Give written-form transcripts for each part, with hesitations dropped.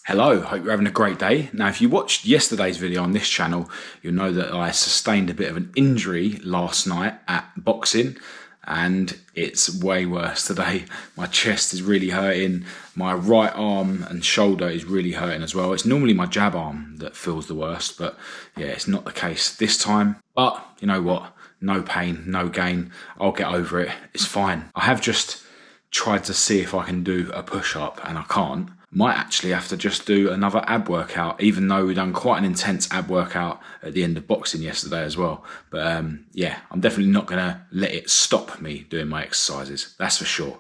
Hello, hope you're having a great day. Now, if you watched yesterday's video on this channel, you'll know that I sustained a bit of an injury last night at boxing, and it's way worse today. My chest is really hurting, my right arm and shoulder is really hurting as well. It's normally my jab arm that feels the worst, but yeah, it's not the case this time. But you know what? No pain, no gain. I'll get over it. It's fine. I have just tried to see if I can do a push-up and I can't. Might actually have to just do another ab workout, even though we done quite an intense ab workout at the end of boxing yesterday as well. But yeah, I'm definitely not going to let it stop me doing my exercises, that's for sure.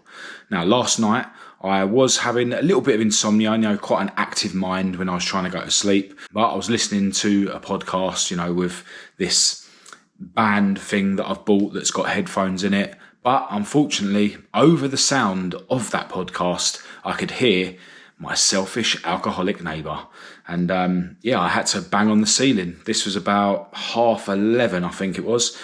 Now, last night I was having a little bit of insomnia, quite an active mind when I was trying to go to sleep. But I was listening to a podcast, with this band thing that I've bought that's got headphones in it. But unfortunately, over the sound of that podcast, I could hear my selfish alcoholic neighbour. And yeah, I had to bang on the ceiling. This was about 11:30, I think it was.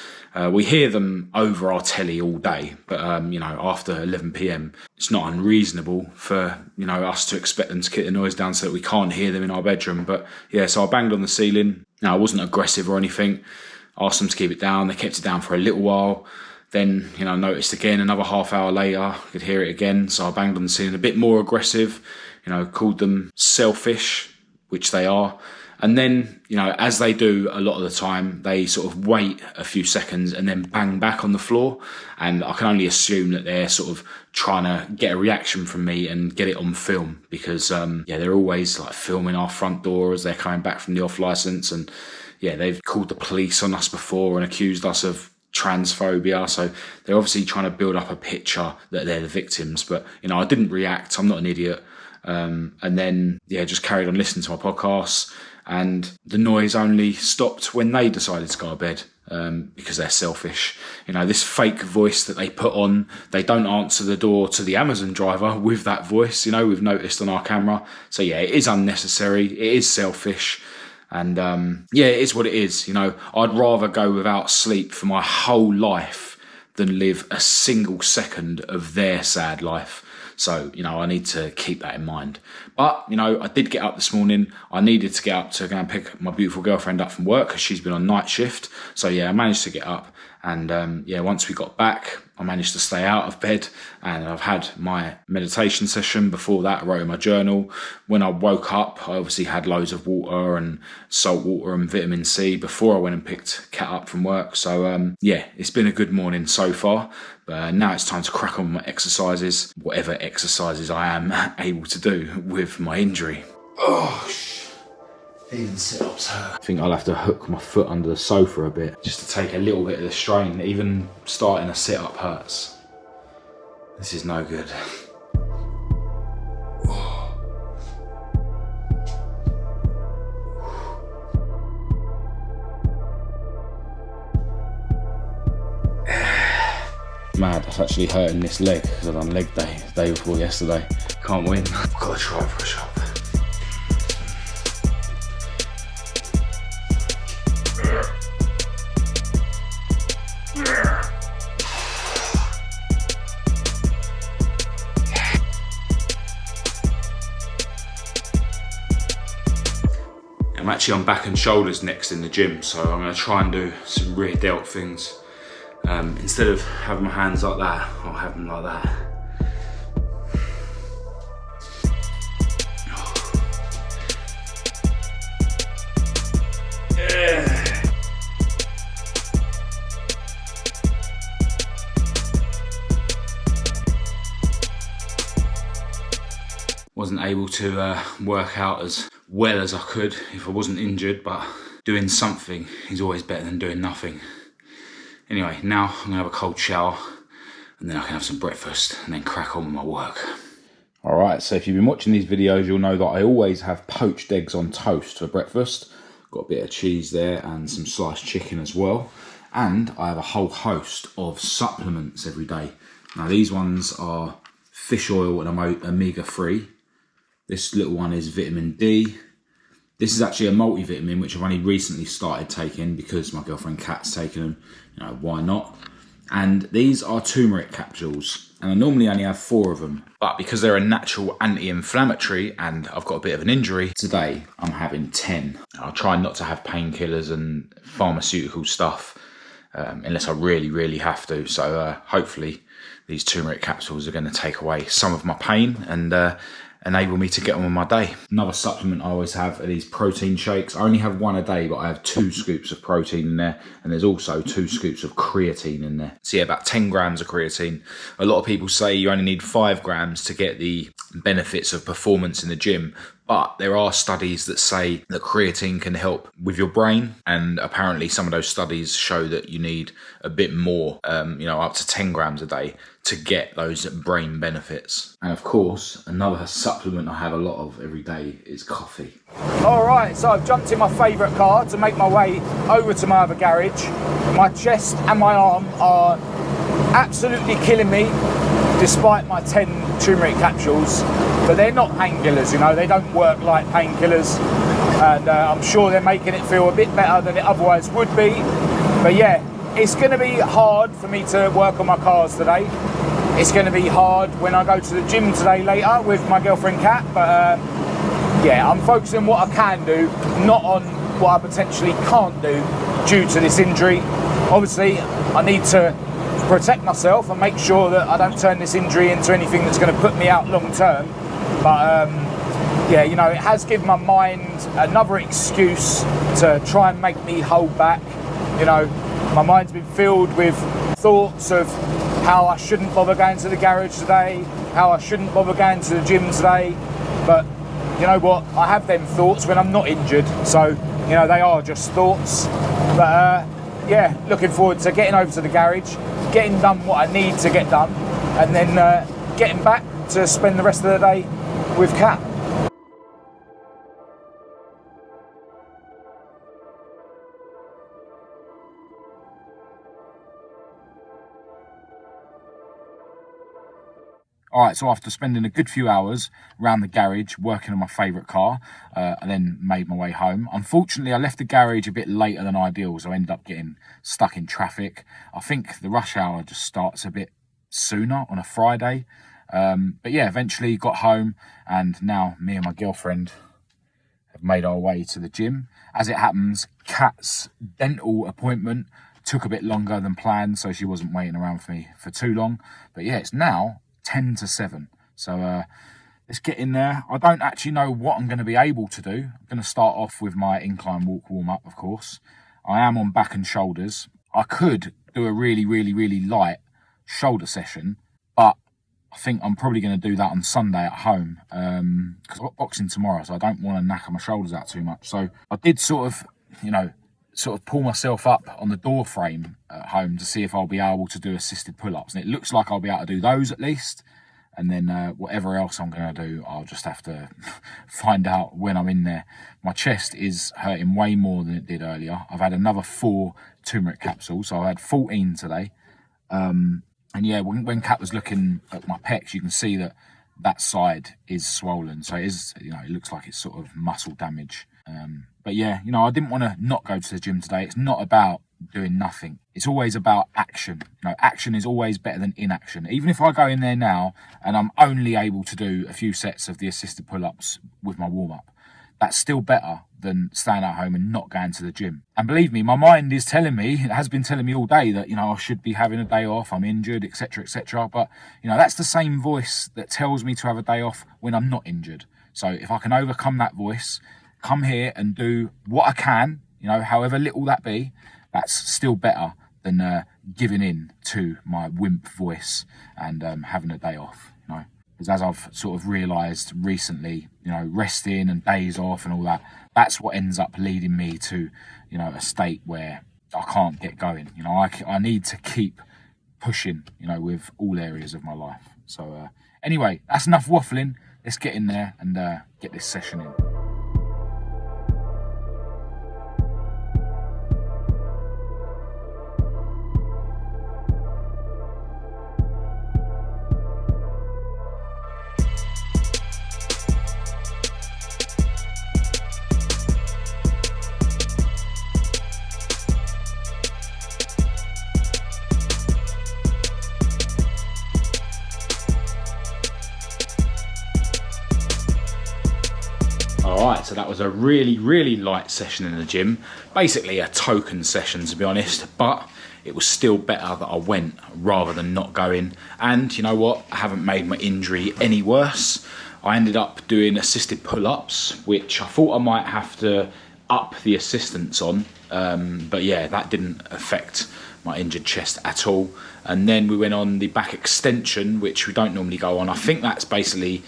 We hear them over our telly all day, but after 11 p.m, it's not unreasonable for us to expect them to keep the noise down so that we can't hear them in our bedroom. But yeah, so I banged on the ceiling. Now, I wasn't aggressive or anything. Asked them to keep it down. They kept it down for a little while. Then, noticed again another half hour later, I could hear it again. So I banged on the ceiling, a bit more aggressive, called them selfish, which they are. And then, as they do a lot of the time, they sort of wait a few seconds and then bang back on the floor. And I can only assume that they're sort of trying to get a reaction from me and get it on film because, they're always like filming our front door as they're coming back from the off license. And yeah, they've called the police on us before and accused us of transphobia, so they're obviously trying to build up a picture that they're the victims. But I didn't react. I'm not an idiot. And then just carried on listening to my podcasts, and the noise only stopped when they decided to go to bed because they're selfish. This fake voice that they put on, they don't answer the door to the Amazon driver with that voice. We've noticed on our camera. So yeah, it is unnecessary. It is selfish. And yeah, it is what it is. I'd rather go without sleep for my whole life than live a single second of their sad life. So, I need to keep that in mind. But, I did get up this morning. I needed to get up to go and pick my beautiful girlfriend up from work because she's been on night shift. So, yeah, I managed to get up. And, once we got back, I managed to stay out of bed. And I've had my meditation session. Before that, I wrote in my journal. When I woke up, I obviously had loads of water and salt water and vitamin C before I went and picked Kat up from work. So, yeah, it's been a good morning so far. But now it's time to crack on with my exercises, whatever exercises I am able to do with my injury. Oh, even sit-ups hurt. I think I'll have to hook my foot under the sofa a bit just to take a little bit of the strain. Even starting a sit-up hurts. This is no good. Mad, that's actually hurting this leg because I've done leg day the day before yesterday. Can't win. I've got to try a push-up. I'm actually on back and shoulders next in the gym, so I'm going to try and do some rear delt things. Instead of having my hands like that, I'll have them like that. Wasn't able to work out as well as I could if I wasn't injured, but doing something is always better than doing nothing. Anyway, now I'm gonna have a cold shower and then I can have some breakfast and then crack on with my work. All right, so if you've been watching these videos, you'll know that I always have poached eggs on toast for breakfast. Got a bit of cheese there and some sliced chicken as well. And I have a whole host of supplements every day. Now these ones are fish oil and omega-3. This little one is vitamin D. This is actually a multivitamin, which I've only recently started taking because my girlfriend Kat's taken them. Why not? And these are turmeric capsules. and I normally only have 4 of them. But because they're a natural anti-inflammatory and I've got a bit of an injury, today I'm having 10. I'll try not to have painkillers and pharmaceutical stuff unless I really, really have to. So hopefully these turmeric capsules are going to take away some of my pain and enable me to get on with my day. Another supplement I always have are these protein shakes. I only have 1 a day, but I have 2 scoops of protein in there, and there's also 2 scoops of creatine in there. So yeah, about 10 grams of creatine. A lot of people say you only need 5 grams to get the benefits of performance in the gym, but there are studies that say that creatine can help with your brain, and apparently some of those studies show that you need a bit more, up to 10 grams a day to get those brain benefits. And of course, another supplement I have a lot of every day is coffee. All right, so I've jumped in my favourite car to make my way over to my other garage. My chest and my arm are absolutely killing me, despite my 10 turmeric capsules, but they're not painkillers, they don't work like painkillers, and I'm sure they're making it feel a bit better than it otherwise would be. But yeah, it's going to be hard for me to work on my cars today. It's going to be hard when I go to the gym today later with my girlfriend Kat, but yeah, I'm focusing on what I can do, not on what I potentially can't do due to this injury. Obviously, I need to protect myself and make sure that I don't turn this injury into anything that's going to put me out long term. But yeah, it has given my mind another excuse to try and make me hold back. My mind's been filled with thoughts of how I shouldn't bother going to the garage today, how I shouldn't bother going to the gym today. But you know what? I have them thoughts when I'm not injured, so they are just thoughts. But yeah, looking forward to getting over to the garage, getting done what I need to get done, and then getting back to spend the rest of the day with Kat. Alright, so after spending a good few hours around the garage working on my favourite car, I then made my way home. Unfortunately, I left the garage a bit later than ideal, so I ended up getting stuck in traffic. I think the rush hour just starts a bit sooner on a Friday. But yeah, eventually got home, and now me and my girlfriend have made our way to the gym. As it happens, Kat's dental appointment took a bit longer than planned, so she wasn't waiting around for me for too long. But yeah, it's now 10 to 7. So let's get in there. I don't actually know what I'm going to be able to do. I'm going to start off with my incline walk warm-up, of course. I am on back and shoulders. I could do a really, really, really light shoulder session, but I think I'm probably going to do that on Sunday at home because I've got boxing tomorrow, so I don't want to knacker my shoulders out too much. So I did sort of pull myself up on the door frame at home to see if I'll be able to do assisted pull-ups, and it looks like I'll be able to do those at least. And then whatever else I'm going to do, I'll just have to find out when I'm in there. My chest is hurting way more than it did earlier. I've had another 4 turmeric capsules, so I had 14 today. And yeah, when Kat was looking at my pecs, you can see that side is swollen. So it is, it looks like it's sort of muscle damage. But yeah, I didn't want to not go to the gym today. It's not about doing nothing. It's always about action. Action is always better than inaction. Even if I go in there now and I'm only able to do a few sets of the assisted pull-ups with my warm-up, that's still better than staying at home and not going to the gym. And believe me, my mind is telling me, it has been telling me all day that, I should be having a day off, I'm injured, etc., etc. But, that's the same voice that tells me to have a day off when I'm not injured. So if I can overcome that voice, come here and do what I can, however little that be, that's still better than giving in to my wimp voice and having a day off, Because as I've sort of realised recently, resting and days off and all that, that's what ends up leading me to, a state where I can't get going. I need to keep pushing, with all areas of my life. So anyway, that's enough waffling. Let's get in there and get this session in. Alright, so that was a really light session in the gym. Basically a token session, to be honest, but it was still better that I went rather than not going. And you know what? I haven't made my injury any worse. I ended up doing assisted pull-ups, which I thought I might have to up the assistance on. But yeah, that didn't affect my injured chest at all. And then we went on the back extension, which we don't normally go on. I think that's basically,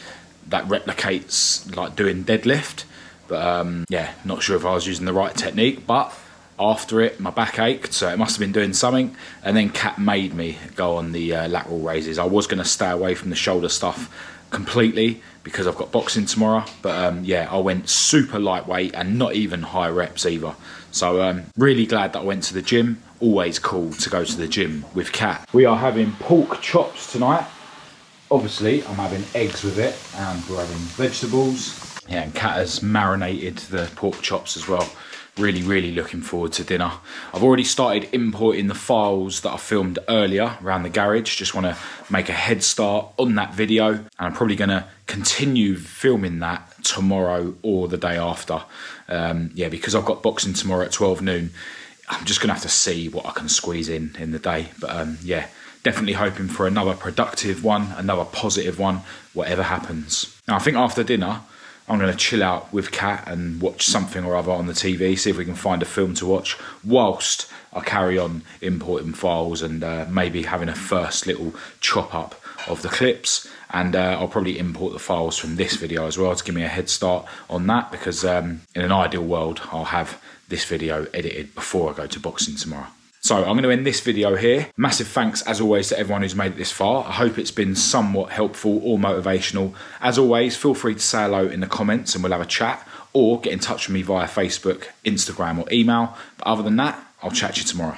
that replicates like doing deadlift. But yeah, not sure if I was using the right technique, but after it, my back ached, so it must have been doing something. And then Kat made me go on the lateral raises. I was going to stay away from the shoulder stuff completely because I've got boxing tomorrow. But yeah, I went super lightweight and not even high reps either. So really glad that I went to the gym. Always cool to go to the gym with Kat. We are having pork chops tonight. Obviously, I'm having eggs with it, and we're having vegetables. Yeah, and Kat has marinated the pork chops as well. Really looking forward to dinner. I've already started importing the files that I filmed earlier around the garage. Just want to make a head start on that video, and I'm probably going to continue filming that tomorrow or the day after. Yeah, because I've got boxing tomorrow at 12 noon. I'm just going to have to see what I can squeeze in the day. But yeah, definitely hoping for another productive one, another positive one, whatever happens. Now, I think after dinner, I'm going to chill out with Kat and watch something or other on the TV, see if we can find a film to watch, whilst I carry on importing files and maybe having a first little chop up of the clips. And I'll probably import the files from this video as well to give me a head start on that, because in an ideal world, I'll have this video edited before I go to boxing tomorrow. So I'm going to end this video here. Massive thanks, as always, to everyone who's made it this far. I hope it's been somewhat helpful or motivational. As always, feel free to say hello in the comments and we'll have a chat, or get in touch with me via Facebook, Instagram or email. But other than that, I'll chat to you tomorrow.